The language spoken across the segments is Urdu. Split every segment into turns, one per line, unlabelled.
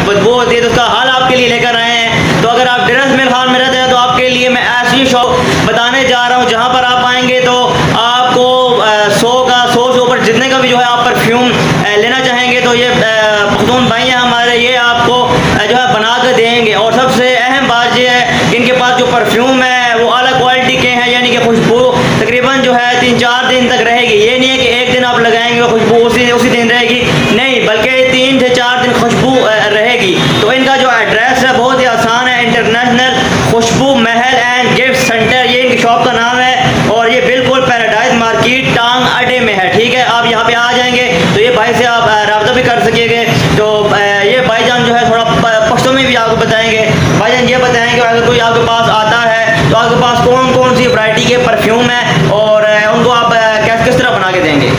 بدبو ہوتی ہے تو اس کا حل آپ کے لیے لے کر آئے ہیں. تو اگر آپ ڈرس مل خان میں رہتے ہیں تو آپ کے لیے میں ایسی شاپ بتانے جا رہا ہوں جہاں پر آپ آئیں گے تو آپ کو 100 سے اوپر جتنے کا بھی جو ہے آپ پرفیوم لینا چاہیں گے تو یہ پختون بھائی ہیں ہمارے, یہ آپ کو جو ہے بنا کے دیں گے. اور سب سے اہم بات یہ ہے کہ ان کے پاس جو پرفیوم ہے وہ اعلیٰ کوالٹی کے ہیں, یعنی کہ خوشبو تقریباً جو ہے 3-4 دن تک رہے گی. یہ نہیں ہے کہ ایک دن آپ لگائیں گے خوشبو اسی دن رہے گی, نہیں بلکہ 3 سے 4 دن خوشبو رہے گی. تو ان کا جو ایڈریس ہے بہت ہی آسان ہے, انٹرنیشنل خوشبو محل اینڈ گفٹ سینٹر, یہ ان کی شاپ کا نام ہے. اور یہ بالکل پیراڈائز مارکیٹ ٹانگ اڈے میں ہے. ٹھیک ہے, آپ یہاں پہ آ جائیں گے تو یہ بھائی سے آپ رابطہ بھی کر سکیں گے. تو یہ بھائی جان جو ہے تھوڑا پشتوں میں بھی آپ کو بتائیں گے. بھائی جان یہ بتائیں کہ اگر کوئی آپ کے پاس آتا ہے تو آپ کے پاس کون کون سی ورائٹی کے پرفیوم ہیں اور ان کو آپ کس طرح بنا کے دیں گے؟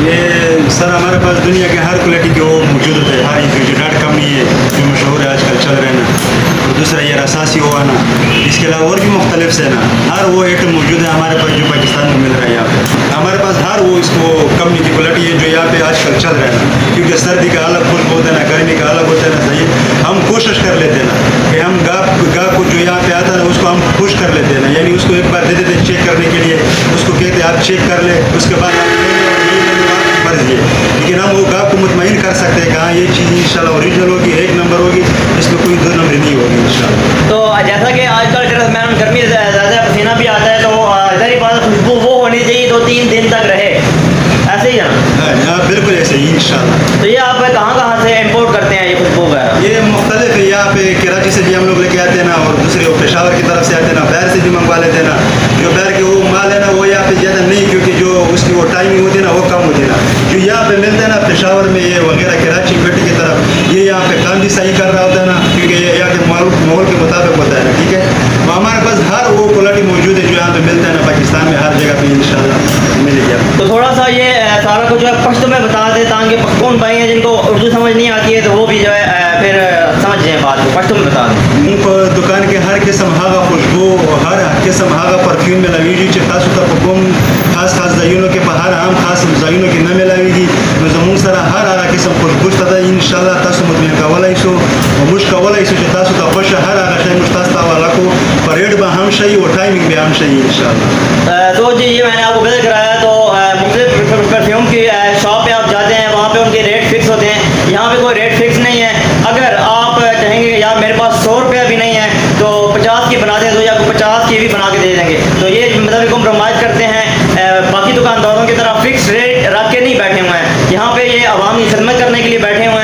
یہ سر ہمارے پاس دنیا کے ہر کوالٹی کے وہ موجود ہوتے ہیں. ہر جو ڈاٹ کمپنی ہے جو مشہور ہے آج کل چل رہے ہیں نا, اور دوسرا یہ رساسی ہوا نا, اس کے علاوہ اور بھی مختلف سے نا ہر وہ ایٹم موجود ہے ہمارے پاس جو پاکستان میں مل رہا ہے. یہاں پہ ہمارے پاس ہر وہ اس کو کمپنی کی کوالٹی ہے جو یہاں پہ آج کل چل رہا ہے نا, کیونکہ سردی کا الگ خوشبو ہوتا ہے نا, گرمی کا الگ ہوتا ہے نا. صحیح ہم کوشش کر لیتے ہیں نا کہ ہم گاہ کو جو یہاں پہ آتا ہے نا اس کو ہم خوش کر لیتے ہیں نا, یعنی اس کو ایک بار دے دیتے ہیں چیک کرنے کے لیے. اس کو کہتے ہیں آپ چیک کر لیں, اس کے بعد آپ مرضی ہے, لیکن ہم وہ گاہ کو مطمئن کر سکتے ہیں کہ ہاں یہ چیز انشاءاللہ اوریجنل ہوگی, 1 نمبر ہوگی, اس میں کوئی 2 نمبر نہیں ہوگی انشاءاللہ.
تو جیسا کہ آج کل ڈرس مین گرمی زیادہ پسینہ بھی آتا ہے تو ظاہر بات خوشبو وہ ہونی چاہیے تو 3 دن تک رہے, ایسے ہی ہے نا؟
ہاں بالکل ایسے ہی انشاءاللہ.
تو یہ آپ کہاں سے امپورٹ کرتے ہیں یہ خوشبو وغیرہ؟
یہ مختلف ہے, یہاں پہ کراچی سے بھی ہم لوگ لے کے آتے ہیں نا, اور دوسرے وہ پشاور کی طرف سے آتے ہیں نا, باہر سے بھی منگوا لیتے ہیں نا. جو باہر کے وہ مال ہے نا وہ یہاں پہ زیادہ نہیں, کیونکہ جو اس کی وہ ٹائمنگ ہوتی ہے نا وہ کم ہوتی ہے نا. جو یہاں پہ ملتے ہیں نا پشاور میں یہ وغیرہ کراچی پیٹی کی طرف, یہ یہاں پہ کام بھی صحیح کر رہا ہوتا ہے نا, کیونکہ یہ یہاں کے ماحول کے مطابق ہوتا ہے نا. ٹھیک ہے, تو ہمارے پاس ہر وہ کوالٹی موجود ہے جو یہاں پہ ملتا ہے نا پاکستان میں ہر جگہ پہ انشاءاللہ ملے گا.
تو تھوڑا سا یہ سارا کچھ جو ہے پشتو میں بتا دیں تاکہ پختون بھائی ہیں جن کو اردو سمجھ نہیں آتی ہے تو وہ بھی جو ہے پھر سمجھ جائیں بات کو, پشتو میں بتا دیں.
ان کو دکان کے ہر قسم ہاگا خوشبو, ہر قسم ہاگا پرفیوم میں لگی چی خاص طور پر کوم خاص زائنوں کے ہر عام خاص زائنوں کے نہ ملاوی گی نو زمون سره هر قسم خوشبو شته ان شاء الله تاسو مطمئن کولای شو او موږ کولای شو چې تاسو ته خوښه هر هغه شی موږ تاسو ته حواله کو, پریډ به هم شي او ټایمینګ به هم شي ان شاء الله.
تو جی یہ میں نے آپ کو بتا کرایا تو مختلف پرفیوم کی شاپ پہ آپ جاتے ہیں وہاں پہ ان کے ریٹ فکس ہوتے ہیں, یہاں پہ کوئی ریٹ فکس نہیں ہے. اگر آپ کہیں گے کہ یار میرے پاس 100 روپیہ بھی نہیں ہے تو 50 کی بنا دیں تو آپ کو 50 کی بھی بنا کے دے دیں گے. تو یہ مطلب کمپرومائز کرتے ہیں, باقی دکانداروں کی طرح فکس ریٹ رکھ کے نہیں بیٹھے ہوئے ہیں. یہاں پہ یہ عوام کی خدمت کرنے کے لیے بیٹھے ہوئے ہیں